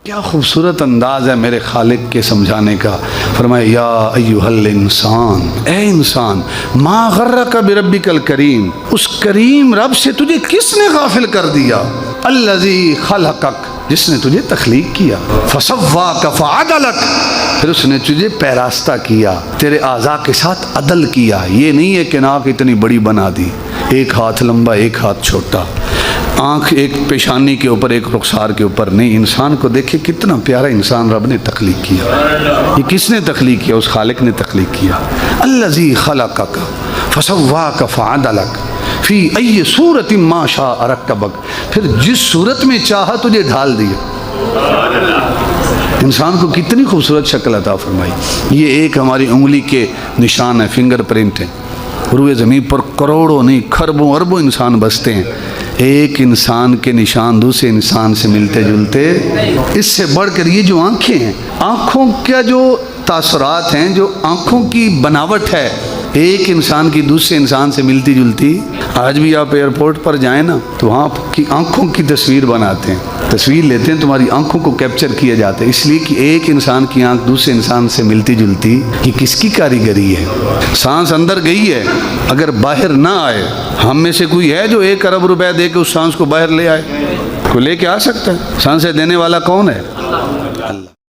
کیا خوبصورت انداز ہے میرے خالق کے سمجھانے کا. فرمایا یا ایھا الانسان، اے انسان، ما غرک بربک الکریم، اس کریم رب سے تجھے کس نے غافل کر دیا؟ الذی خلقک، جس نے تجھے تخلیق کیا، فسواک فعدلک، پھر اس نے تجھے پیراستہ کیا، تیرے اعضاء کے ساتھ عدل کیا. یہ نہیں ہے کہ ناک اتنی بڑی بنا دی، ایک ہاتھ لمبا ایک ہاتھ چھوٹا، آنکھ ایک پیشانی کے اوپر ایک رخسار کے اوپر نہیں. انسان کو دیکھیں کتنا پیارا انسان رب نے تخلیق کیا. یہ کس نے تخلیق کیا؟ اس خالق نے تخلیق کیا. الذی خلقک فسواک فعدلک فی ای صورت ما شاء رکبک، پھر جس صورت میں چاہا تجھے ڈھال دیا. انسان کو کتنی خوبصورت شکل عطا فرمائی. یہ ایک ہماری انگلی کے نشان ہے، فنگر پرنٹ ہیں. روئے زمین پر کروڑوں نہیں کھربوں اربوں انسان بستے ہیں، ایک انسان کے نشان دوسرے انسان سے ملتے جلتے. اس سے بڑھ کر یہ جو آنکھیں ہیں، آنکھوں کا جو تاثرات ہیں، جو آنکھوں کی بناوٹ ہے ایک انسان کی دوسرے انسان سے ملتی جلتی. آج بھی آپ ایئرپورٹ پر جائیں نا تو وہاں کی آنکھوں کی تصویر بناتے ہیں، تصویر لیتے ہیں، تمہاری آنکھوں کو کیپچر کیا جاتا ہے، اس لیے کہ ایک انسان کی آنکھ دوسرے انسان سے ملتی جلتی. یہ کس کی کاریگری ہے؟ سانس اندر گئی ہے، اگر باہر نہ آئے، ہم میں سے کوئی ہے جو 1 ارب روپے دے کے اس سانس کو باہر لے آئے؟ کوئی لے کے آ سکتا ہے؟ سانسیں دینے والا کون ہے؟ اللہ.